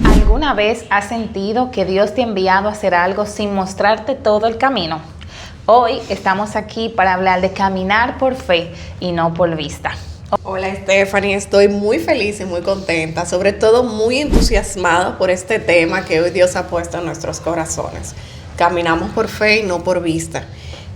¿Alguna vez has sentido que Dios te ha enviado a hacer algo sin mostrarte todo el camino? Hoy estamos aquí para hablar de caminar por fe y no por vista. Hola Stephanie, estoy muy feliz y muy contenta, sobre todo muy entusiasmada por este tema que hoy Dios ha puesto en nuestros corazones. Caminamos por fe y no por vista.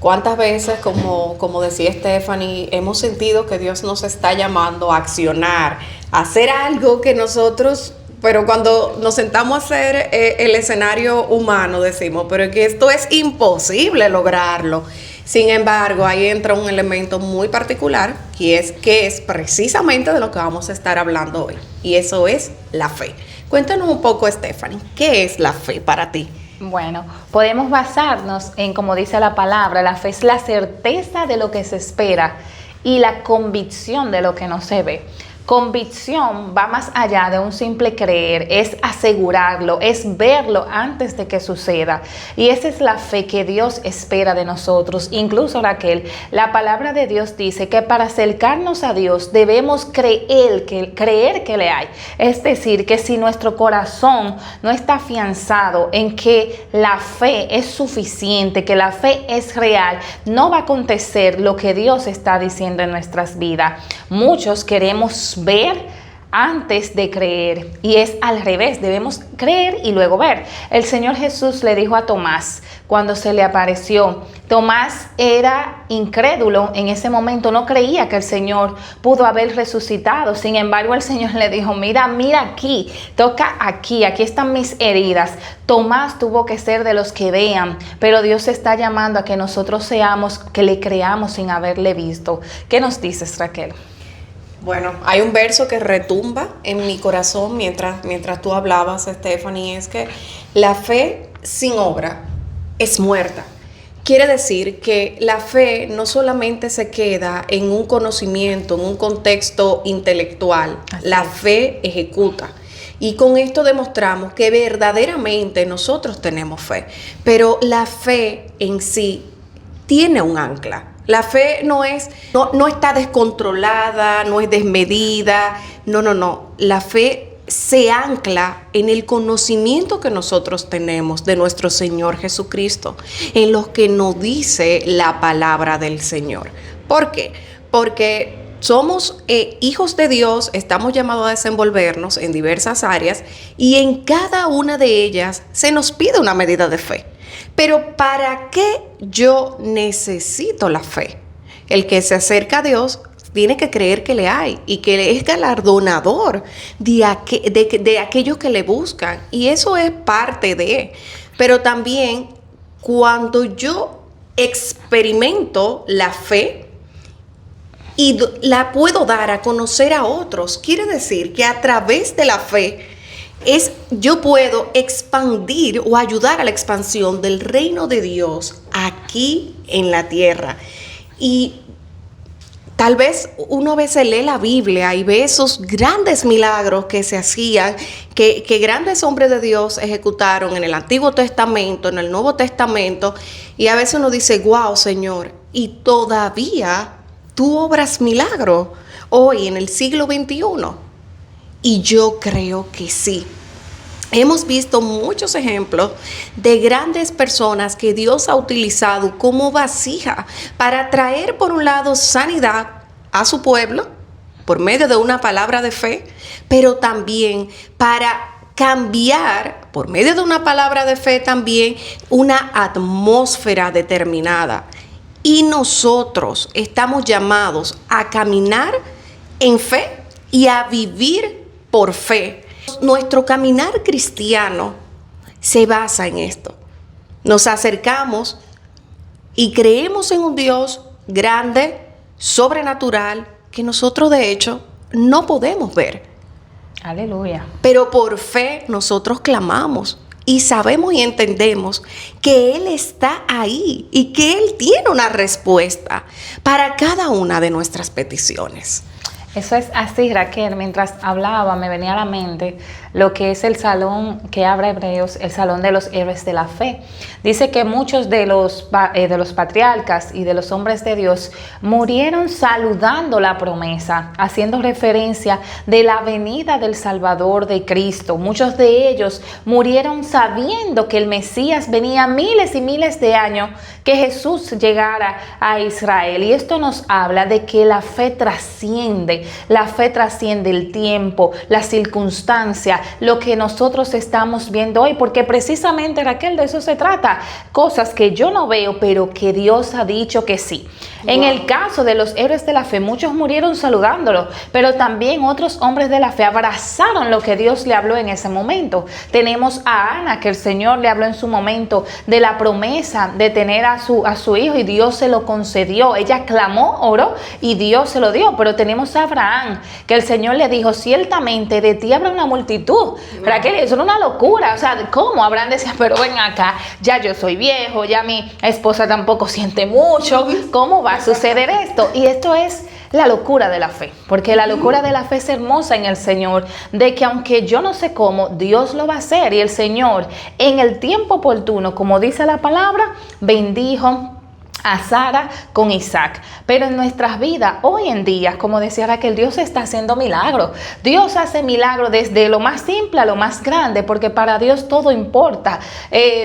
¿Cuántas veces, como decía Stephanie, hemos sentido que Dios nos está llamando a accionar, a hacer algo que nosotros, pero cuando nos sentamos a hacer el escenario humano decimos, pero es que esto es imposible lograrlo? Sin embargo, ahí entra un elemento muy particular, que es precisamente de lo que vamos a estar hablando hoy, y eso es la fe. Cuéntanos un poco, Stephanie, ¿qué es la fe para ti? Bueno, podemos basarnos en, como dice la palabra, la fe es la certeza de lo que se espera y la convicción de lo que no se ve. Convicción va más allá de un simple creer, es asegurarlo, es verlo antes de que suceda. Y esa es la fe que Dios espera de nosotros. Incluso, Raquel, la palabra de Dios dice que para acercarnos a Dios debemos creer que le hay. Es decir, que si nuestro corazón no está afianzado en que la fe es suficiente, que la fe es real, no va a acontecer lo que Dios está diciendo en nuestras vidas. Muchos queremos ver antes de creer, y es al revés, debemos creer y luego ver. El Señor Jesús le dijo a Tomás cuando se le apareció. Tomás era incrédulo en ese momento, no creía que el Señor pudo haber resucitado. Sin embargo, el Señor le dijo, mira aquí, toca aquí están mis heridas. Tomás tuvo que ser de los que vean, pero Dios está llamando a que nosotros seamos, que le creamos sin haberle visto. ¿Qué nos dices, Raquel? Bueno, hay un verso que retumba en mi corazón mientras tú hablabas, Stephanie, es que la fe sin obra es muerta. Quiere decir que la fe no solamente se queda en un conocimiento, en un contexto intelectual, la fe ejecuta. Y con esto demostramos que verdaderamente nosotros tenemos fe, pero la fe en sí tiene un ancla. La fe no está descontrolada, no es desmedida, no. La fe se ancla en el conocimiento que nosotros tenemos de nuestro Señor Jesucristo, en lo que nos dice la palabra del Señor. ¿Por qué? Porque somos hijos de Dios, estamos llamados a desenvolvernos en diversas áreas y en cada una de ellas se nos pide una medida de fe. Pero ¿para qué yo necesito la fe? El que se acerca a Dios tiene que creer que le hay y que es galardonador de aquellos que le buscan. Y eso es parte de. Pero también cuando yo experimento la fe y la puedo dar a conocer a otros, quiere decir que a través de la fe yo puedo expandir o ayudar a la expansión del reino de Dios aquí en la tierra. Y tal vez uno a veces lee la Biblia y ve esos grandes milagros que se hacían, que grandes hombres de Dios ejecutaron en el Antiguo Testamento, en el Nuevo Testamento, y a veces uno dice, wow, Señor, y todavía tú obras milagros hoy en el siglo XXI. Y yo creo que sí. Hemos visto muchos ejemplos de grandes personas que Dios ha utilizado como vasija para traer, por un lado, sanidad a su pueblo por medio de una palabra de fe, pero también para cambiar, por medio de una palabra de fe también, una atmósfera determinada. Y nosotros estamos llamados a caminar en fe y a vivir por fe. Nuestro caminar cristiano se basa en esto. Nos acercamos y creemos en un Dios grande, sobrenatural, que nosotros de hecho no podemos ver. Aleluya. Pero por fe nosotros clamamos y sabemos y entendemos que Él está ahí y que Él tiene una respuesta para cada una de nuestras peticiones. Eso es así, Raquel. Mientras hablaba, me venía a la mente lo que es el salón que habla Hebreos, el salón de los héroes de la fe. Dice que muchos de los patriarcas y de los hombres de Dios murieron saludando la promesa, haciendo referencia de la venida del Salvador de Cristo. Muchos de ellos murieron sabiendo que el Mesías venía miles y miles de años, que Jesús llegara a Israel. Y esto nos habla de que la fe trasciende el tiempo, la circunstancia, lo que nosotros estamos viendo hoy, porque precisamente, Raquel, de eso se trata, cosas que yo no veo, pero que Dios ha dicho que sí. Wow. En el caso de los héroes de la fe, muchos murieron saludándolo, pero también otros hombres de la fe abrazaron lo que Dios le habló en ese momento. Tenemos a Ana, que el Señor le habló en su momento de la promesa de tener a su hijo, y Dios se lo concedió. Ella clamó, oró y Dios se lo dio. Pero tenemos a Abraham, que el Señor le dijo: ciertamente de ti habrá una multitud. Raquel, eso era una locura. O sea, ¿cómo? Abraham decía: pero ven acá, ya yo soy viejo, ya mi esposa tampoco siente mucho, ¿cómo va a suceder esto? Y esto es la locura de la fe, porque la locura de la fe es hermosa en el Señor, de que aunque yo no sé cómo, Dios lo va a hacer. Y el Señor, en el tiempo oportuno, como dice la palabra, bendijo a Sara con Isaac. Pero en nuestras vidas, hoy en día, como decía Raquel, Dios está haciendo milagros. Dios hace milagros desde lo más simple a lo más grande, porque para Dios todo importa.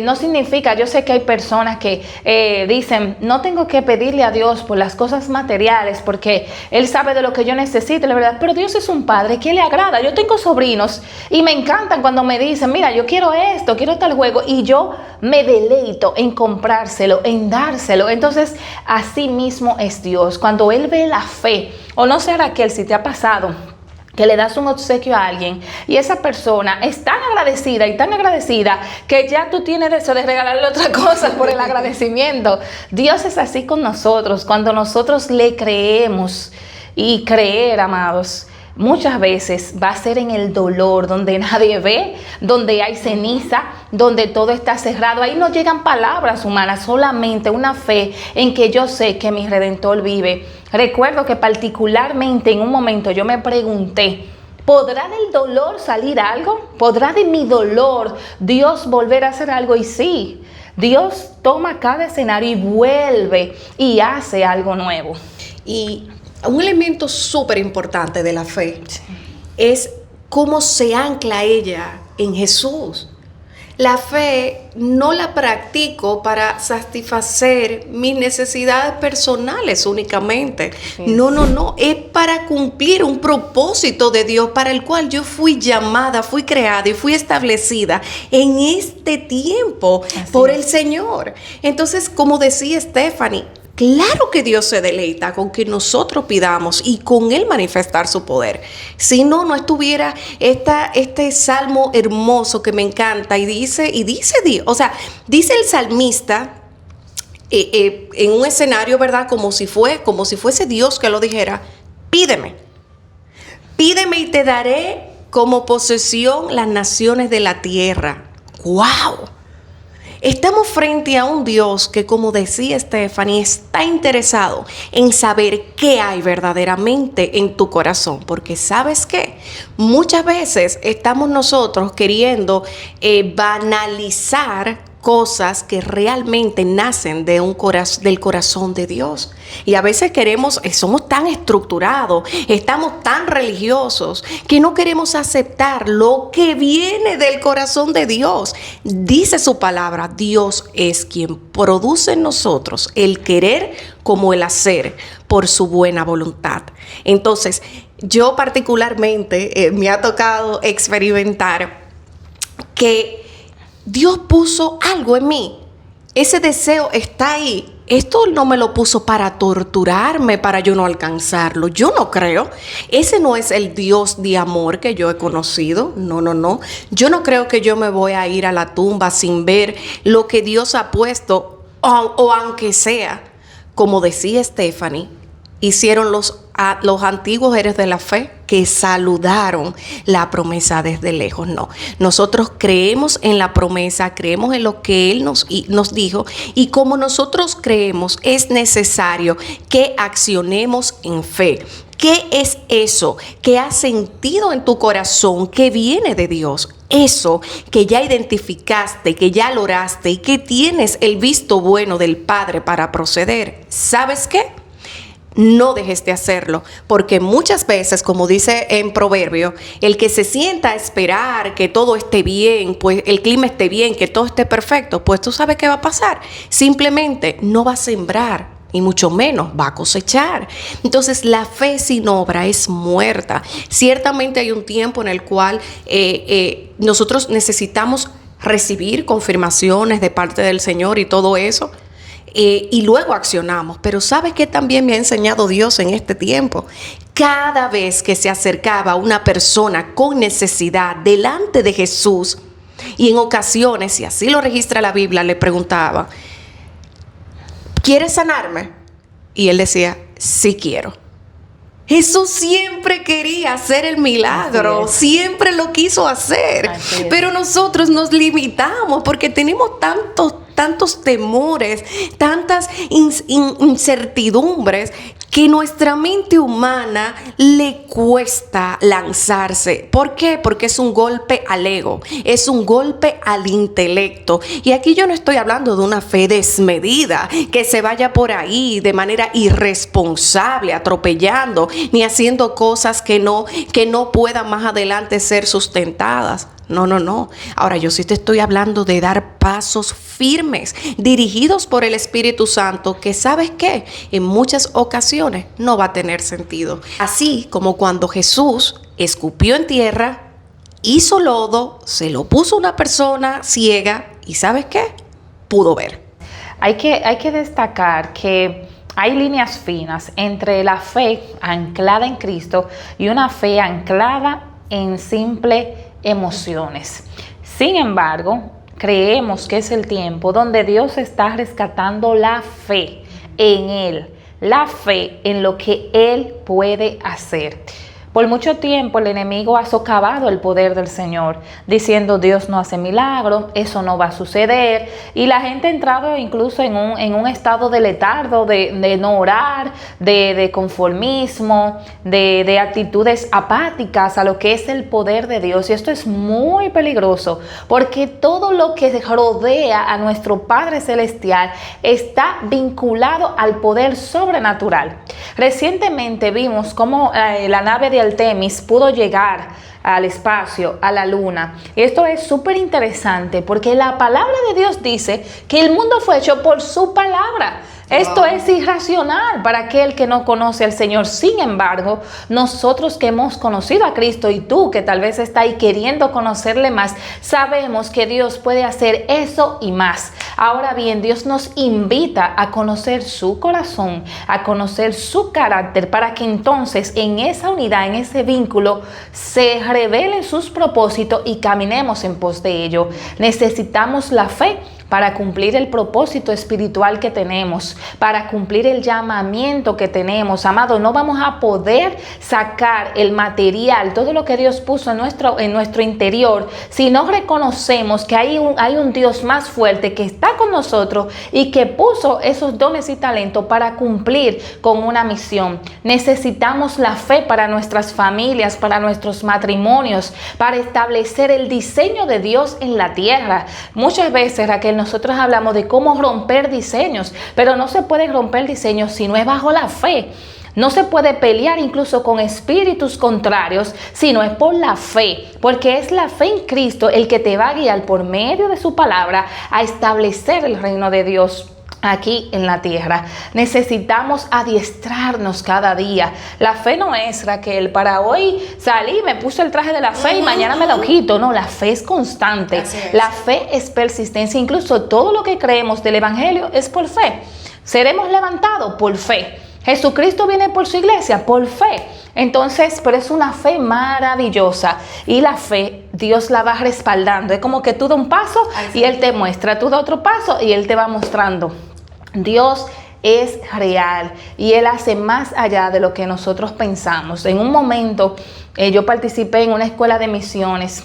No significa, yo sé que hay personas que dicen: no tengo que pedirle a Dios por las cosas materiales, porque Él sabe de lo que yo necesito, la verdad. Pero Dios es un padre que le agrada. Yo tengo sobrinos y me encantan cuando me dicen: mira, yo quiero esto, quiero tal juego, y yo me deleito en comprárselo, en dárselo. Entonces, así mismo es Dios. Cuando Él ve la fe, o no sé, Raquel, si te ha pasado que le das un obsequio a alguien y esa persona es tan agradecida y tan agradecida que ya tú tienes deseo de regalarle otra cosa por el agradecimiento. Dios es así con nosotros. Cuando nosotros le creemos, y creer, amados, muchas veces va a ser en el dolor, donde nadie ve, donde hay ceniza, donde todo está cerrado. Ahí no llegan palabras humanas, solamente una fe en que yo sé que mi Redentor vive. Recuerdo que particularmente en un momento yo me pregunté: ¿podrá del dolor salir algo? ¿Podrá de mi dolor Dios volver a hacer algo? Y sí, Dios toma cada escenario y vuelve y hace algo nuevo. Y un elemento súper importante de la fe es cómo se ancla ella en Jesús. La fe no la practico para satisfacer mis necesidades personales únicamente. No. Es para cumplir un propósito de Dios para el cual yo fui llamada, fui creada y fui establecida en este tiempo por el Señor. Entonces, como decía Stephanie, claro que Dios se deleita con que nosotros pidamos y con Él manifestar su poder. Si no, no estuviera este salmo hermoso que me encanta y dice Dios, o sea, dice el salmista en un escenario, ¿verdad? Como si fuese Dios que lo dijera: pídeme y te daré como posesión las naciones de la tierra. ¡Wow! Estamos frente a un Dios que, como decía Stephanie, está interesado en saber qué hay verdaderamente en tu corazón. Porque ¿sabes qué? Muchas veces estamos nosotros queriendo banalizar cosas que realmente nacen del corazón de Dios. Y a veces somos tan estructurados, estamos tan religiosos, que no queremos aceptar lo que viene del corazón de Dios. Dice su palabra: Dios es quien produce en nosotros el querer como el hacer por su buena voluntad. Entonces, yo particularmente me ha tocado experimentar que Dios puso algo en mí. Ese deseo está ahí. Esto no me lo puso para torturarme, para yo no alcanzarlo. Yo no creo. Ese no es el Dios de amor que yo he conocido. No. Yo no creo que yo me voy a ir a la tumba sin ver lo que Dios ha puesto, o aunque sea, como decía Stephanie, hicieron los antiguos héroes de la fe, que saludaron la promesa desde lejos. No, nosotros creemos en la promesa, creemos en lo que Él nos dijo, y como nosotros creemos, es necesario que accionemos en fe. ¿Qué es eso que has sentido en tu corazón que viene de Dios? Eso que ya identificaste, que ya lo oraste y que tienes el visto bueno del Padre para proceder. ¿Sabes qué? No dejes de hacerlo, porque muchas veces, como dice en Proverbio, el que se sienta a esperar que todo esté bien, pues el clima esté bien, que todo esté perfecto, pues tú sabes qué va a pasar. Simplemente no va a sembrar y mucho menos va a cosechar. Entonces la fe sin obra es muerta. Ciertamente hay un tiempo en el cual nosotros necesitamos recibir confirmaciones de parte del Señor y todo eso. Y luego accionamos. Pero ¿sabes qué también me ha enseñado Dios en este tiempo? Cada vez que se acercaba una persona con necesidad delante de Jesús, y en ocasiones, y así lo registra la Biblia, le preguntaba: ¿quieres sanarme? Y él decía: sí quiero. Jesús siempre quería hacer el milagro, siempre lo quiso hacer, pero nosotros nos limitamos porque tenemos tantos temores, tantas incertidumbres, que nuestra mente humana le cuesta lanzarse. ¿Por qué? Porque es un golpe al ego, es un golpe al intelecto. Y aquí yo no estoy hablando de una fe desmedida, que se vaya por ahí de manera irresponsable, atropellando, ni haciendo cosas que no puedan más adelante ser sustentadas. No. Ahora, yo sí te estoy hablando de dar pasos firmes, dirigidos por el Espíritu Santo, que ¿sabes qué? En muchas ocasiones no va a tener sentido. Así como cuando Jesús escupió en tierra, hizo lodo, se lo puso a una persona ciega y ¿sabes qué? Pudo ver. Hay que destacar que hay líneas finas entre la fe anclada en Cristo y una fe anclada en simple emociones. Sin embargo, creemos que es el tiempo donde Dios está rescatando la fe en Él, la fe en lo que Él puede hacer. Por mucho tiempo el enemigo ha socavado el poder del Señor, diciendo: Dios no hace milagros, eso no va a suceder. Y la gente ha entrado incluso en un estado de letargo, de no orar, de conformismo, de actitudes apáticas a lo que es el poder de Dios. Y esto es muy peligroso, porque todo lo que rodea a nuestro Padre Celestial está vinculado al poder sobrenatural. Recientemente vimos cómo la nave de Artemis pudo llegar al espacio, a la luna. Y esto es súper interesante porque la palabra de Dios dice que el mundo fue hecho por su palabra. Esto es irracional para aquel que no conoce al Señor. Sin embargo, nosotros que hemos conocido a Cristo, y tú que tal vez estás ahí queriendo conocerle más, sabemos que Dios puede hacer eso y más. Ahora bien, Dios nos invita a conocer su corazón, a conocer su carácter, para que entonces en esa unidad, en ese vínculo, se revelen sus propósitos y caminemos en pos de ello. Necesitamos la fe para cumplir el propósito espiritual que tenemos, para cumplir el llamamiento que tenemos. Amado, no vamos a poder sacar el material, todo lo que Dios puso en nuestro interior, si no reconocemos que hay un Dios más fuerte que está con nosotros y que puso esos dones y talentos para cumplir con una misión. Necesitamos la fe para nuestras familias, para nuestros matrimonios, para establecer el diseño de Dios en la tierra. Muchas veces, Raquel, nosotros hablamos de cómo romper diseños, pero no se puede romper diseños si no es bajo la fe. No se puede pelear incluso con espíritus contrarios si no es por la fe, porque es la fe en Cristo el que te va a guiar por medio de su palabra a establecer el reino de Dios aquí en la tierra. Necesitamos adiestrarnos cada día. La fe no es, Raquel, para hoy salí, me puse el traje de la fe y mañana me lo quito. No, la fe es constante. La fe es persistencia. Incluso todo lo que creemos del evangelio es por fe. Seremos levantados por fe. Jesucristo viene por su iglesia, por fe. Entonces, pero es una fe maravillosa. Y la fe, Dios la va respaldando. Es como que tú das un paso y Él te muestra. Tú das otro paso y Él te va mostrando. Dios es real y Él hace más allá de lo que nosotros pensamos. En un momento yo participé en una escuela de misiones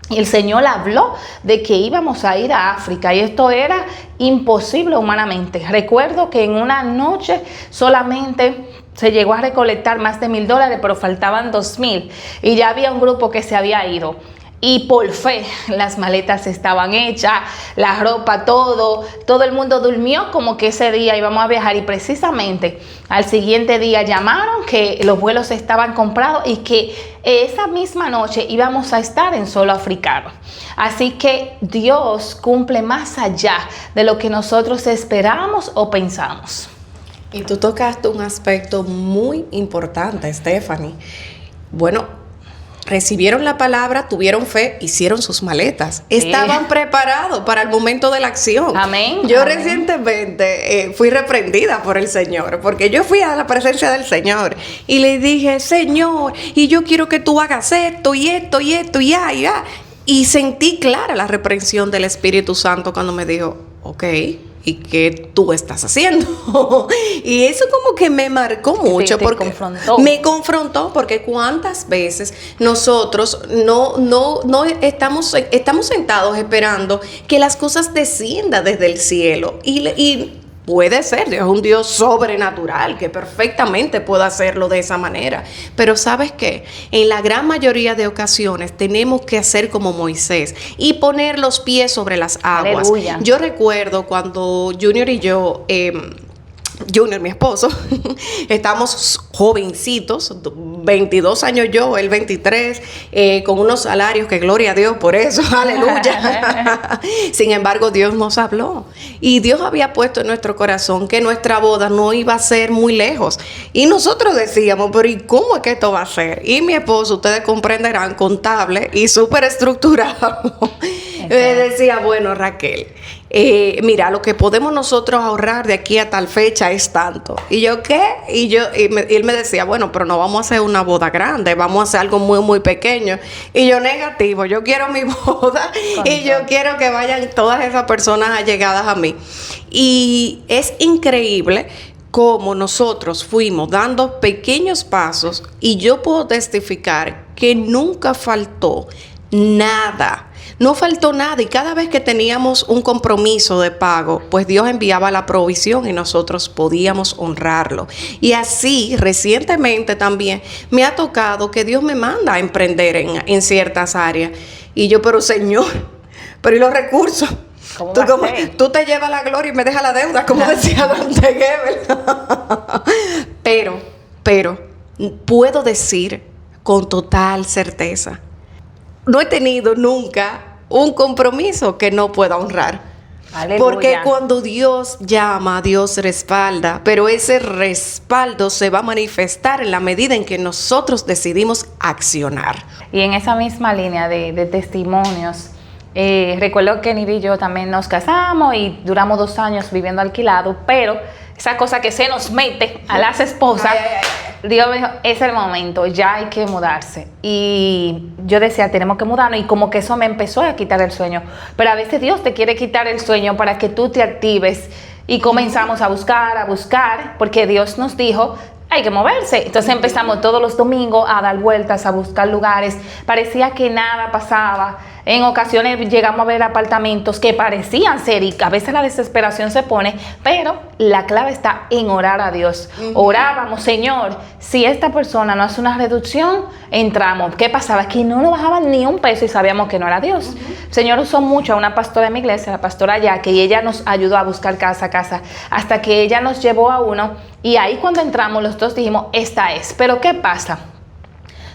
y el Señor habló de que íbamos a ir a África y esto era imposible humanamente. Recuerdo que en una noche solamente se llegó a recolectar más de $1,000, pero faltaban 2,000 y ya había un grupo que se había ido. Y por fe, las maletas estaban hechas, la ropa, todo el mundo durmió como que ese día íbamos a viajar y precisamente al siguiente día llamaron que los vuelos estaban comprados y que esa misma noche íbamos a estar en suelo africano. Así que Dios cumple más allá de lo que nosotros esperamos o pensamos. Y tú tocaste un aspecto muy importante, Stephanie. Bueno, recibieron la palabra, tuvieron fe, hicieron sus maletas. Sí. Estaban preparados para el momento de la acción. Amén. Yo amén. Recientemente fui reprendida por el Señor, porque yo fui a la presencia del Señor y le dije, Señor, y yo quiero que tú hagas esto y esto y esto y ya, y ya. Y sentí clara la reprensión del Espíritu Santo cuando me dijo, ok, ¿y qué tú estás haciendo? Y eso como que me marcó mucho. Te porque confrontó. Me confrontó porque cuántas veces nosotros no estamos sentados esperando que las cosas desciendan desde el cielo. Y puede ser, Dios es un Dios sobrenatural que perfectamente puede hacerlo de esa manera. Pero ¿sabes qué? En la gran mayoría de ocasiones tenemos que hacer como Moisés y poner los pies sobre las aguas. Aleluya. Yo recuerdo cuando Junior y yo... Junior, mi esposo, estamos jovencitos, 22 años yo, él 23, con unos salarios que gloria a Dios por eso, aleluya. Sin embargo, Dios nos habló y Dios había puesto en nuestro corazón que nuestra boda no iba a ser muy lejos. Y nosotros decíamos, pero ¿y cómo es que esto va a ser? Y mi esposo, ustedes comprenderán, contable y súper estructurado, decía, bueno, Raquel, mira, lo que podemos nosotros ahorrar de aquí a tal fecha es tanto. Y yo, ¿qué? Y él me decía, bueno, pero no vamos a hacer una boda grande, vamos a hacer algo muy, muy pequeño. Y yo, negativo, yo quiero mi boda y yo quiero que vayan todas esas personas allegadas a mí. Y es increíble cómo nosotros fuimos dando pequeños pasos y yo puedo testificar que nunca faltó nada. No faltó nada y cada vez que teníamos un compromiso de pago, pues Dios enviaba la provisión y nosotros podíamos honrarlo. Y así, recientemente también, me ha tocado que Dios me manda a emprender en ciertas áreas. Y yo, pero Señor, pero ¿y los recursos? Tú te llevas la gloria y me dejas la deuda, como decía Dante Gebel. Pero, puedo decir con total certeza, no he tenido nunca un compromiso que no pueda honrar. Aleluya. Porque cuando Dios llama, Dios respalda, pero ese respaldo se va a manifestar en la medida en que nosotros decidimos accionar. Y en esa misma línea de testimonios, recuerdo que Nidia y yo también nos casamos y duramos 2 años viviendo alquilado, pero esa cosa que se nos mete a las esposas, Dios me dijo, es el momento, ya hay que mudarse. Y yo decía, tenemos que mudarnos, y como que eso me empezó a quitar el sueño. Pero a veces Dios te quiere quitar el sueño para que tú te actives. Y comenzamos a buscar, porque Dios nos dijo, hay que moverse. Entonces empezamos todos los domingos a dar vueltas, a buscar lugares. Parecía que nada pasaba. En ocasiones llegamos a ver apartamentos que parecían ser, y a veces la desesperación se pone, pero la clave está en orar a Dios. Orábamos, Señor, si esta persona no hace una reducción, entramos. ¿Qué pasaba? Que no nos bajaban ni un peso y sabíamos que no era Dios. Señor usó mucho a una pastora de mi iglesia, la pastora Yaque, y ella nos ayudó a buscar casa a casa, hasta que ella nos llevó a uno, y ahí cuando entramos los dos dijimos, esta es. Pero ¿qué pasa?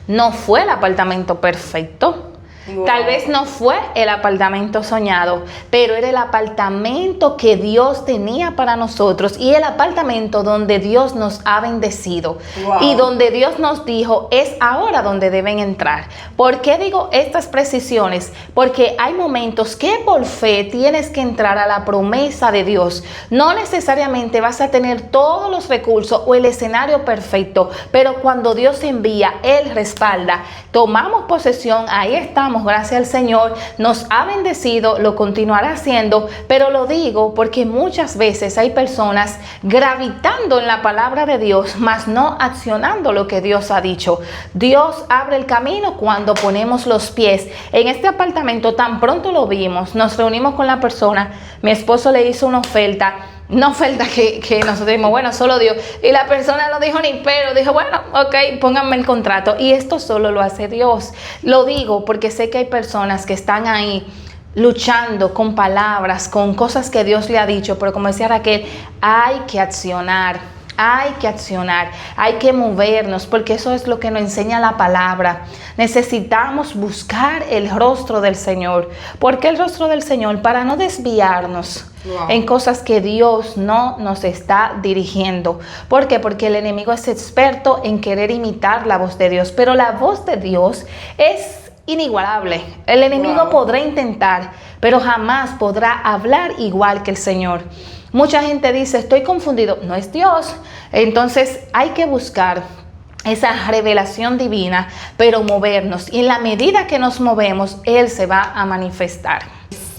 No fue el apartamento perfecto. Wow. Tal vez no fue el apartamento soñado, pero era el apartamento que Dios tenía para nosotros y el apartamento donde Dios nos ha bendecido. Wow. Y donde Dios nos dijo, es ahora donde deben entrar. ¿Por qué digo estas precisiones? Porque hay momentos que por fe tienes que entrar a la promesa de Dios. No necesariamente vas a tener todos los recursos o el escenario perfecto, pero cuando Dios envía, Él respalda. Tomamos posesión, ahí estamos damos gracias al Señor, nos ha bendecido, lo continuará haciendo, pero lo digo porque muchas veces hay personas gravitando en la palabra de Dios, mas no accionando lo que Dios ha dicho. Dios abre el camino cuando ponemos los pies. En este apartamento tan pronto lo vimos, nos reunimos con la persona, mi esposo le hizo una oferta que nosotros dijimos, bueno, solo Dios. Y la persona no dijo ni pero, dijo, bueno, ok, pónganme el contrato. Y esto solo lo hace Dios. Lo digo porque sé que hay personas que están ahí luchando con palabras, con cosas que Dios le ha dicho, pero como decía Raquel, hay que accionar. Hay que accionar, hay que movernos, porque eso es lo que nos enseña la palabra. Necesitamos buscar el rostro del Señor. ¿Por qué el rostro del Señor? Para no desviarnos en cosas que Dios no nos está dirigiendo. ¿Por qué? Porque el enemigo es experto en querer imitar la voz de Dios, pero la voz de Dios es inigualable. El enemigo podrá intentar, pero jamás podrá hablar igual que el Señor. Mucha gente dice, estoy confundido. No es Dios. Entonces hay que buscar esa revelación divina, pero movernos. Y en la medida que nos movemos, Él se va a manifestar.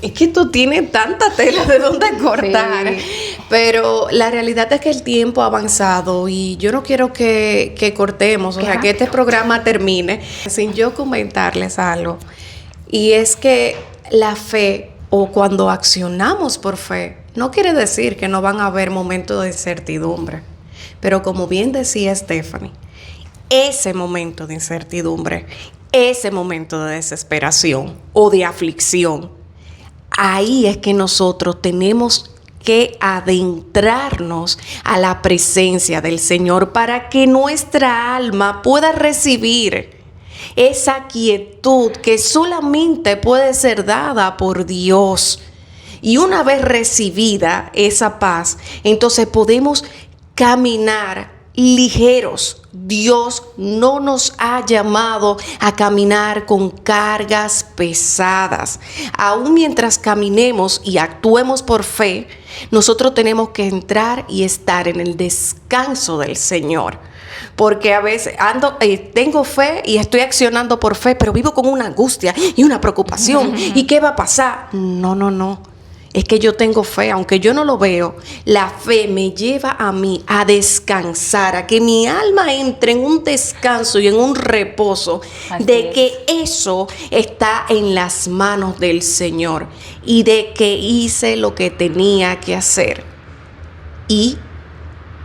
Es que tú tienes tanta tela de dónde cortar, sí. Pero la realidad es que el tiempo ha avanzado y yo no quiero que cortemos, o sea, que este programa termine sin yo comentarles algo. Y es que la fe, o cuando accionamos por fe, no quiere decir que no van a haber momentos de incertidumbre. Pero como bien decía Stephanie, ese momento de incertidumbre, ese momento de desesperación o de aflicción, ahí es que nosotros tenemos que adentrarnos a la presencia del Señor para que nuestra alma pueda recibir esa quietud que solamente puede ser dada por Dios. Y una vez recibida esa paz, entonces podemos caminar ligeros. Dios no nos ha llamado a caminar con cargas pesadas. Aún mientras caminemos y actuemos por fe, nosotros tenemos que entrar y estar en el descanso del Señor. Porque a veces tengo fe y estoy accionando por fe, pero vivo con una angustia y una preocupación. ¿Y qué va a pasar? No. Es que yo tengo fe, aunque yo no lo veo, la fe me lleva a mí a descansar, a que mi alma entre en un descanso y en un reposo de que eso está en las manos del Señor y de que hice lo que tenía que hacer. Y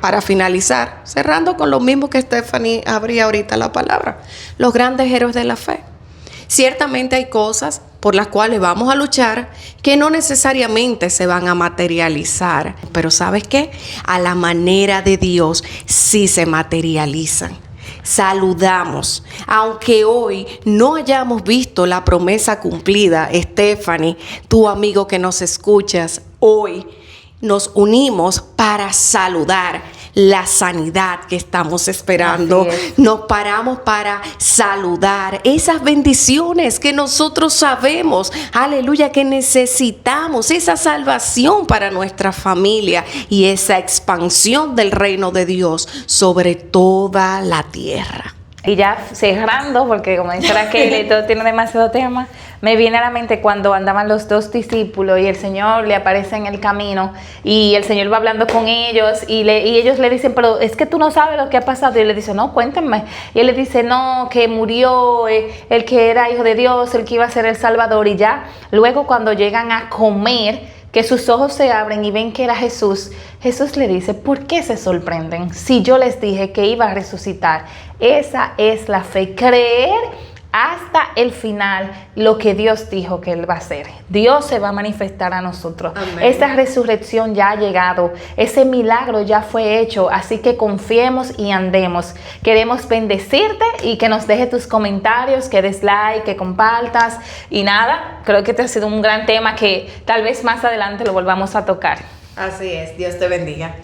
para finalizar, cerrando con lo mismo que Stephanie abría ahorita la palabra, los grandes héroes de la fe. Ciertamente hay cosas por las cuales vamos a luchar que no necesariamente se van a materializar. Pero ¿sabes qué? A la manera de Dios sí se materializan. Saludamos, aunque hoy no hayamos visto la promesa cumplida, Stephanie, tu amigo que nos escuchas, hoy nos unimos para saludar la sanidad que estamos esperando. Nos paramos para saludar esas bendiciones que nosotros sabemos, aleluya, que necesitamos, esa salvación para nuestra familia y esa expansión del reino de Dios sobre toda la tierra. Y ya cerrando, porque como dice Raquel, esto tiene demasiado tema, me viene a la mente cuando andaban los dos discípulos y el Señor le aparece en el camino y el Señor va hablando con ellos y ellos le dicen, pero es que tú no sabes lo que ha pasado. Y él le dice, no, cuéntenme. Y él le dice, no, que murió el que era hijo de Dios, el que iba a ser el Salvador. Y ya luego cuando llegan a comer, que sus ojos se abren y ven que era Jesús, Jesús le dice, ¿por qué se sorprenden si yo les dije que iba a resucitar? Esa es la fe, creer hasta el final lo que Dios dijo que Él va a hacer. Dios se va a manifestar a nosotros. Amén. Esa resurrección ya ha llegado, ese milagro ya fue hecho, así que confiemos y andemos. Queremos bendecirte y que nos dejes tus comentarios, que des like, que compartas y nada, creo que este ha sido un gran tema que tal vez más adelante lo volvamos a tocar. Así es, Dios te bendiga.